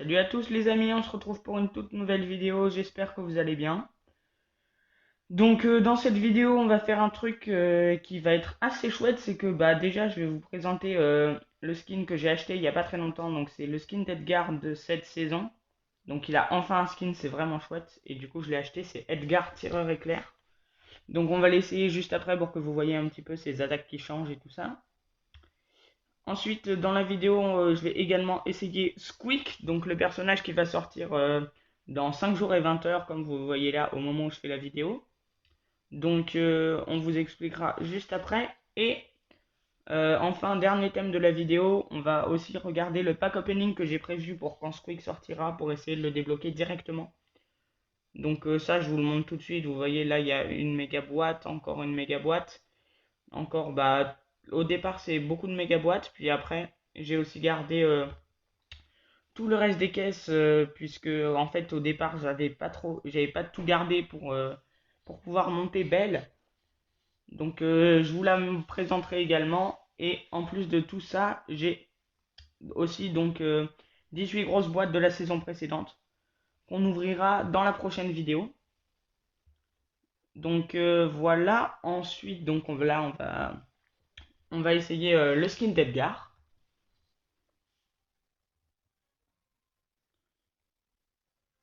Salut à tous les amis, on se retrouve pour une toute nouvelle vidéo, j'espère que vous allez bien. Donc dans cette vidéo on va faire un truc qui va être assez chouette, c'est que déjà je vais vous présenter le skin que j'ai acheté il n'y a pas très longtemps, donc c'est le skin d'Edgar de cette saison. Donc il a enfin un skin, c'est vraiment chouette, et du coup je l'ai acheté, c'est Edgar Tireur Éclair. Donc on va l'essayer juste après pour que vous voyez un petit peu ses attaques qui changent et tout ça. Ensuite, dans la vidéo, je vais également essayer Squeak, donc le personnage qui va sortir dans 5 jours et 20 heures, comme vous voyez là au moment où je fais la vidéo. Donc, on vous expliquera juste après. Et enfin, dernier thème de la vidéo, on va aussi regarder le pack opening que j'ai prévu pour quand Squeak sortira, pour essayer de le débloquer directement. Donc ça, je vous le montre tout de suite. Vous voyez là, il y a une méga boîte, encore une méga boîte. Encore, au départ, c'est beaucoup de méga boîtes, puis après, j'ai aussi gardé tout le reste des caisses, puisque en fait, au départ, j'avais pas tout gardé pour pouvoir monter Belle. Donc, je vous la présenterai également. Et en plus de tout ça, j'ai aussi donc 18 grosses boîtes de la saison précédente qu'on ouvrira dans la prochaine vidéo. Donc voilà. Ensuite, donc on va essayer le skin d'Edgar.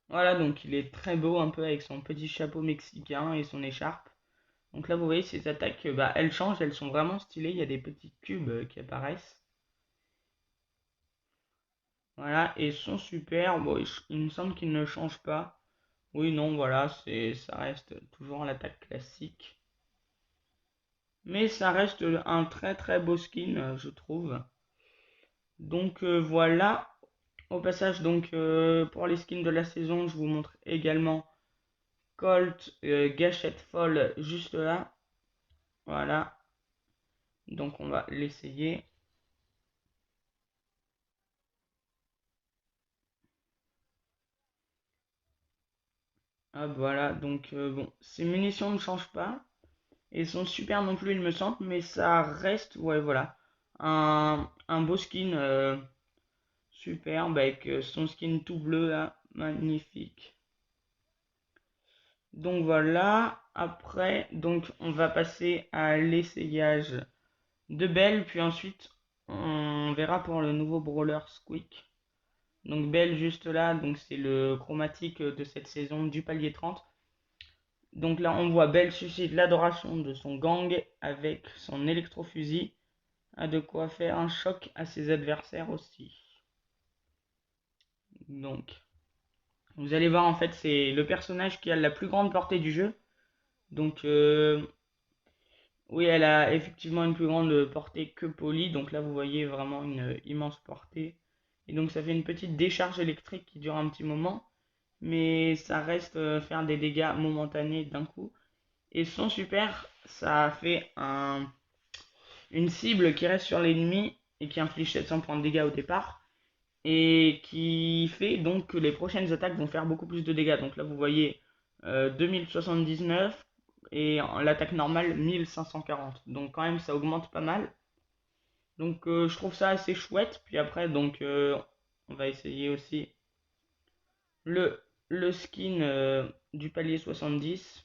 Voilà, donc il est très beau un peu avec son petit chapeau mexicain et son écharpe. Donc là, vous voyez, ces attaques, elles changent, elles sont vraiment stylées. Il y a des petits cubes qui apparaissent. Voilà, et sont super. Bon, il me semble qu'ils ne changent pas. Oui, non, voilà, ça reste toujours l'attaque classique. Mais ça reste un très très beau skin, je trouve. Donc voilà. Au passage, donc pour les skins de la saison, je vous montre également Colt Gâchette Folle juste là. Voilà. Donc on va l'essayer. Hop, voilà. Donc bon, ces munitions ne changent pas. Et sont super non plus, il me semble. Mais ça reste, ouais, voilà. Un beau skin superbe avec son skin tout bleu là. Magnifique. Donc voilà. Après, donc on va passer à l'essayage de Belle. Puis ensuite, on verra pour le nouveau brawler Squeak. Donc Belle juste là, donc c'est le chromatique de cette saison du palier 30. Donc là on voit Belle suscite l'adoration de son gang avec son électrofusil, a de quoi faire un choc à ses adversaires aussi. Donc vous allez voir, en fait c'est le personnage qui a la plus grande portée du jeu. Donc oui, elle a effectivement une plus grande portée que Polly. Donc là vous voyez vraiment une immense portée. Et donc ça fait une petite décharge électrique qui dure un petit moment, mais ça reste faire des dégâts momentanés d'un coup. Et son super, ça fait une cible qui reste sur l'ennemi et qui inflige 700 points de dégâts au départ. Et qui fait donc que les prochaines attaques vont faire beaucoup plus de dégâts. Donc là vous voyez 2079 et l'attaque normale 1540. Donc quand même ça augmente pas mal. Donc je trouve ça assez chouette. Puis après donc on va essayer aussi le, le skin du palier 70.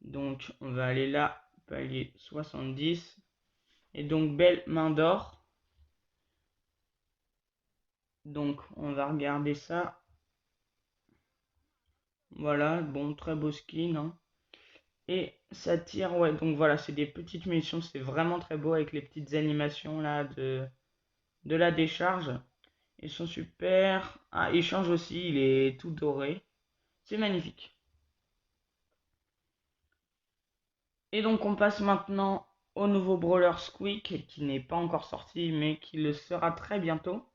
Donc on va aller là, palier 70. Et donc belle main d'or. Donc on va regarder ça. Voilà, bon, très beau skin, hein. Et ça tire, ouais, donc voilà, c'est des petites munitions, c'est vraiment très beau avec les petites animations là de la décharge. Ils sont super. Ah, il change aussi, il est tout doré. C'est magnifique. Et donc on passe maintenant au nouveau brawler Squeak, qui n'est pas encore sorti, mais qui le sera très bientôt.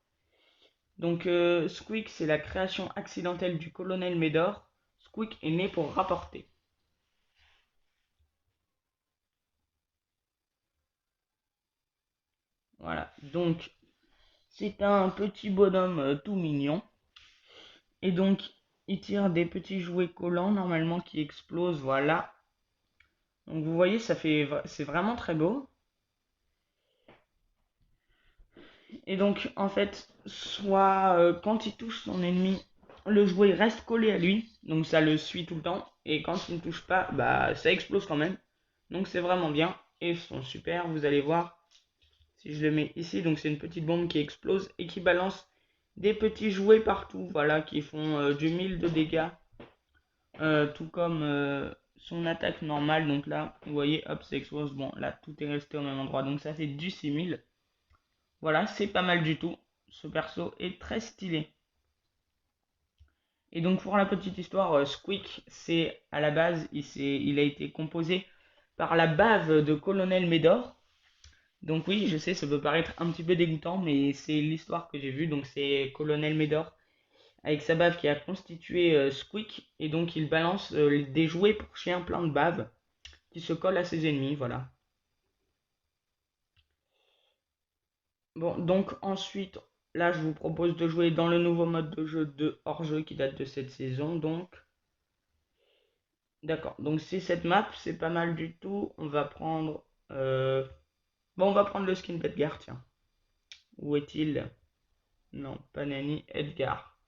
Donc Squeak, c'est la création accidentelle du colonel Médor. Squeak est né pour rapporter. Voilà, donc c'est un petit bonhomme tout mignon. Et donc il tire des petits jouets collants normalement qui explosent, voilà. Donc vous voyez, c'est vraiment très beau. Et donc, en fait, soit quand il touche son ennemi, le jouet reste collé à lui, donc ça le suit tout le temps. Et quand il ne touche pas, bah ça explose quand même. Donc c'est vraiment bien. Et ils sont super, vous allez voir. Si je le mets ici, donc c'est une petite bombe qui explose et qui balance des petits jouets partout, voilà, qui font du 1000 de dégâts, tout comme son attaque normale. Donc là, vous voyez, hop, ça explose. Bon, là, tout est resté au même endroit, donc ça fait du 6000. Voilà, c'est pas mal du tout. Ce perso est très stylé. Et donc pour la petite histoire, Squeak, c'est à la base, il a été composé par la bave de Colonel Médor. Donc oui, je sais, ça peut paraître un petit peu dégoûtant, mais c'est l'histoire que j'ai vue. Donc c'est Colonel Médor avec sa bave qui a constitué Squeak. Et donc il balance des jouets pour chien plein de bave qui se collent à ses ennemis, voilà. Bon, donc ensuite, là je vous propose de jouer dans le nouveau mode de jeu de hors-jeu qui date de cette saison. Donc, d'accord. Donc si cette map, c'est pas mal du tout, on va prendre... Bon, on va prendre le skin d'Edgar, tiens. Où est-il? Non, pas Nani, Edgar.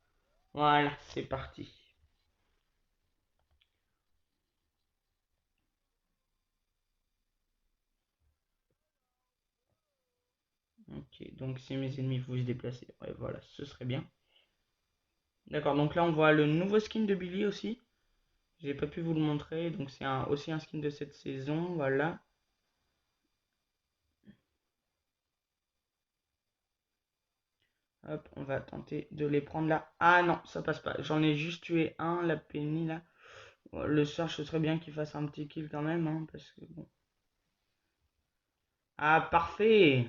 Voilà, c'est parti. Ok, donc si mes ennemis vous se déplacer, ouais, voilà, ce serait bien. D'accord, donc là on voit le nouveau skin de Billy aussi. J'ai pas pu vous le montrer, donc c'est aussi un skin de cette saison, voilà. Hop, on va tenter de les prendre là. Ah non, ça passe pas. J'en ai juste tué un, la Penny là. Le Surge, ce serait bien qu'il fasse un petit kill quand même, hein, parce que bon. Ah, parfait!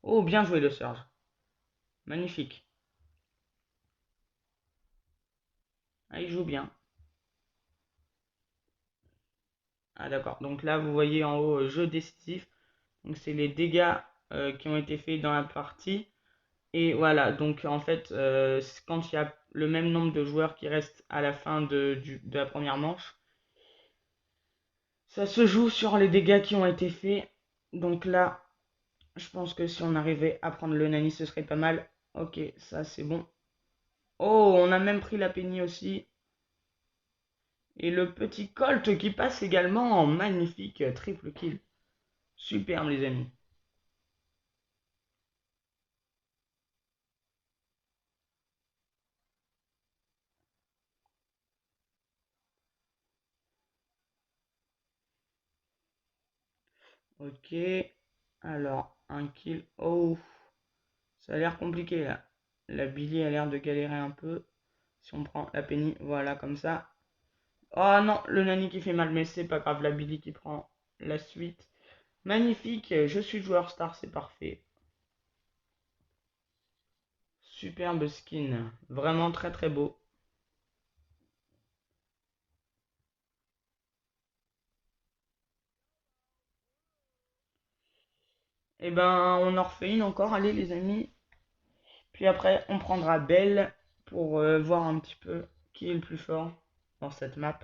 Oh, bien joué le Surge. Magnifique. Ah, il joue bien. Ah, d'accord. Donc là, vous voyez en haut, jeu décisif. Donc c'est les dégâts qui ont été faits dans la partie. Et voilà, donc en fait, quand il y a le même nombre de joueurs qui restent à la fin de la première manche, ça se joue sur les dégâts qui ont été faits. Donc là, je pense que si on arrivait à prendre le Nani, ce serait pas mal. Ok, ça c'est bon. Oh, on a même pris la Penny aussi. Et le petit Colt qui passe également en magnifique triple kill. Superbe les amis. Ok, alors un kill. Oh, ça a l'air compliqué là. La Billy a l'air de galérer un peu. Si on prend la Penny, voilà comme ça. Oh non, le Nani qui fait mal, mais c'est pas grave, la Billy qui prend la suite. Magnifique, je suis joueur star, c'est parfait. Superbe skin, vraiment très très beau. Et ben, on en refait une encore, allez les amis. Puis après, on prendra Belle pour voir un petit peu qui est le plus fort dans cette map.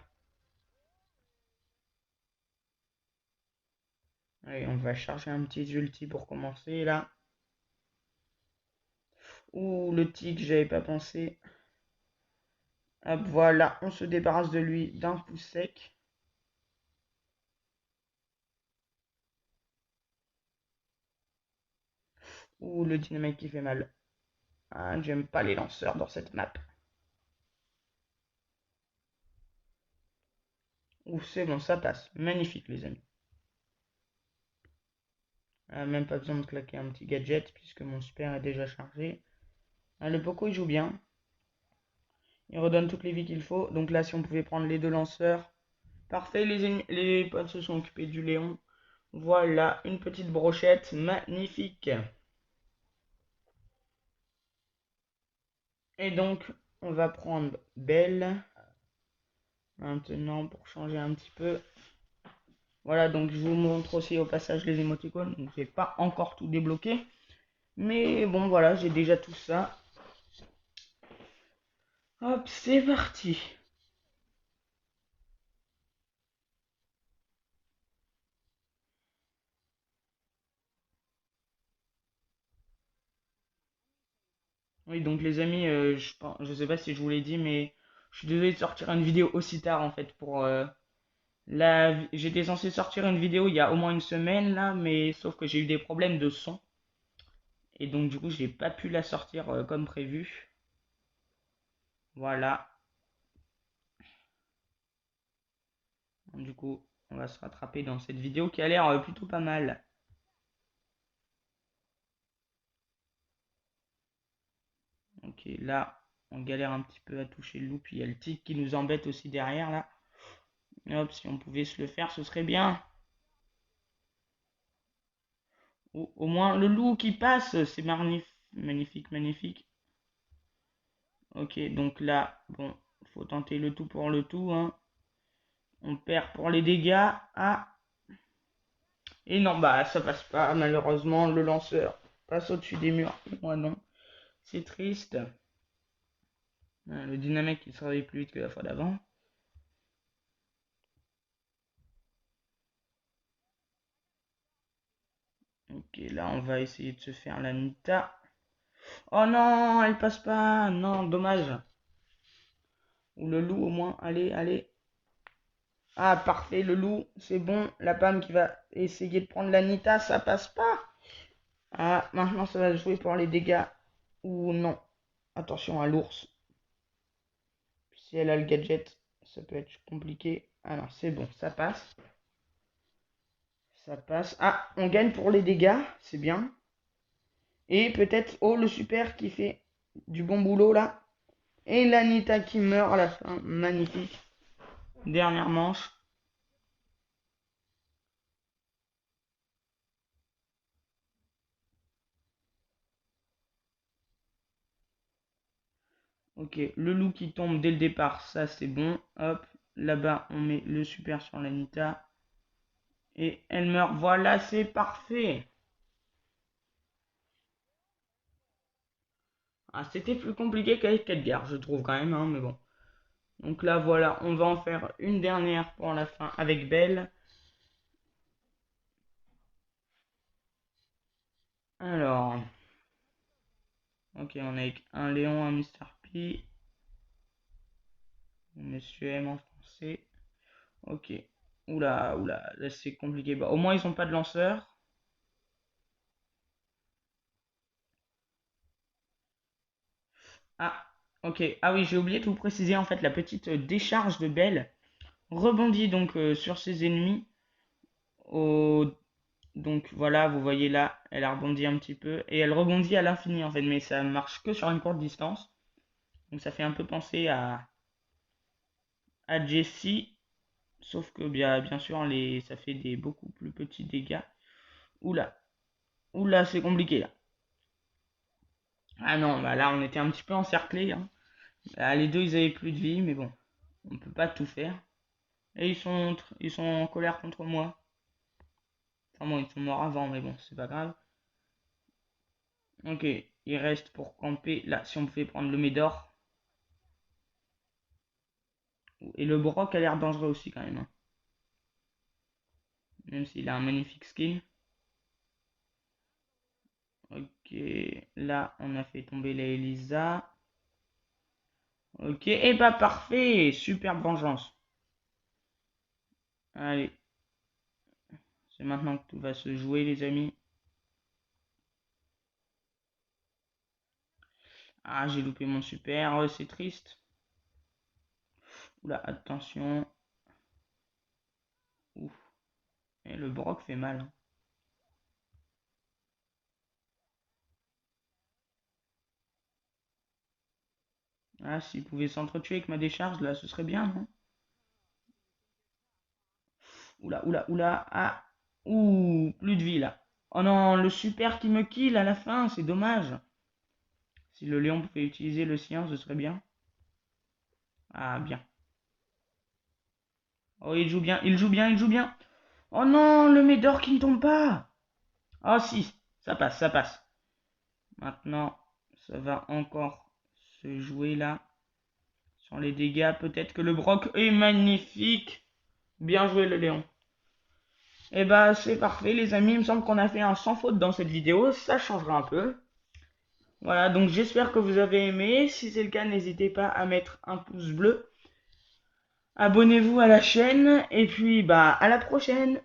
Allez, on va charger un petit ulti pour commencer là. Ouh, le tic, j'avais pas pensé. Hop, voilà, on se débarrasse de lui d'un coup sec. Ouh, le dynamite qui fait mal. Ah, j'aime pas les lanceurs dans cette map. Ouh, c'est bon, ça passe. Magnifique, les amis. Ah, même pas besoin de claquer un petit gadget puisque mon super est déjà chargé. Ah, le Poco, il joue bien. Il redonne toutes les vies qu'il faut. Donc là, si on pouvait prendre les deux lanceurs. Parfait, les potes se sont occupés du Léon. Voilà, une petite brochette magnifique. Et donc, on va prendre Belle. Maintenant, pour changer un petit peu. Voilà, donc je vous montre aussi au passage les émoticônes. Donc, j'ai pas encore tout débloqué. Mais bon, voilà, j'ai déjà tout ça. Hop, c'est parti. Oui, donc les amis, je sais pas si je vous l'ai dit, mais je suis désolé de sortir une vidéo aussi tard en fait pour j'étais censé sortir une vidéo il y a au moins une semaine là, mais sauf que j'ai eu des problèmes de son et donc du coup j'ai pas pu la sortir comme prévu. Voilà. Du coup, on va se rattraper dans cette vidéo qui a l'air plutôt pas mal. Ok, là, on galère un petit peu à toucher le loup, puis il y a le tigre qui nous embête aussi derrière là. Hop, si on pouvait se le faire, ce serait bien. Au moins le loup qui passe, c'est magnifique, magnifique. Ok, donc là, bon, faut tenter le tout pour le tout, hein. On perd pour les dégâts. Ah, et non, bah ça passe pas, malheureusement, le lanceur passe au-dessus des murs. Moi non, c'est triste. Le dynamite il se réveille plus vite que la fois d'avant. Ok, là on va essayer de se faire la Nita. Oh non, elle passe pas. Non, dommage. Ou le loup au moins. Allez, allez. Ah, parfait, le loup, c'est bon. La Pam qui va essayer de prendre la Nita, ça passe pas. Ah, maintenant ça va jouer pour les dégâts. Ou non. Attention à l'ours. Si elle a le gadget, ça peut être compliqué. Ah non, c'est bon, ça passe. Ça passe. Ah, on gagne pour les dégâts, c'est bien. Et peut-être, oh, le super qui fait du bon boulot là. Et l'Anita qui meurt à la fin. Magnifique. Dernière manche. Ok, le loup qui tombe dès le départ, ça c'est bon. Hop, là-bas on met le super sur l'Anita. Et elle meurt. Voilà, c'est parfait. Ah, c'était plus compliqué qu'avec Edgar, je trouve quand même, hein, mais bon. Donc là, voilà, on va en faire une dernière pour la fin avec Belle. Alors, ok, on a avec un Léon, un Mr. P, un Monsieur M en français. Ok. Oula, oula, là c'est compliqué. Bah, au moins ils ont pas de lanceur. Ah, ok. Ah oui, j'ai oublié de vous préciser en fait la petite décharge de Belle rebondit donc sur ses ennemis. Au... Donc voilà, vous voyez là, elle a rebondi un petit peu et elle rebondit à l'infini en fait, mais ça marche que sur une courte distance. Donc ça fait un peu penser à Jessie, sauf que bien sûr ça fait des beaucoup plus petits dégâts. Oula, oula, c'est compliqué là. Ah non, bah là on était un petit peu encerclés, hein. Ah, les deux ils avaient plus de vie, mais bon, on peut pas tout faire. Et ils sont en colère contre moi. Enfin bon, ils sont morts avant, mais bon, c'est pas grave. Ok, il reste pour camper. Là, si on pouvait prendre le Médor. Et le Brock a l'air dangereux aussi quand même, hein. Même s'il a un magnifique skin. Ok, là on a fait tomber la Elisa. Ok, et bah parfait, super vengeance. Allez, c'est maintenant que tout va se jouer les amis. Ah, j'ai loupé mon super, c'est triste. Oula, attention. Ouf, et le Brock fait mal, hein. Ah, s'il pouvait s'entretuer avec ma décharge là, ce serait bien, non? Oula, oula, oula. Ah, ouh, plus de vie là. Oh non, le super qui me kill à la fin, c'est dommage. Si le lion pouvait utiliser le sien, ce serait bien. Ah, bien. Oh, il joue bien, il joue bien, il joue bien. Oh non, le Médor qui ne tombe pas. Oh si, ça passe, ça passe. Maintenant, ça va encore se jouer là. Sur les dégâts, peut-être que le Brock est magnifique. Bien joué le lion. Et bah c'est parfait les amis, il me semble qu'on a fait un sans faute dans cette vidéo, ça changera un peu. Voilà, donc j'espère que vous avez aimé. Si c'est le cas, n'hésitez pas à mettre un pouce bleu. Abonnez-vous à la chaîne et puis bah à la prochaine.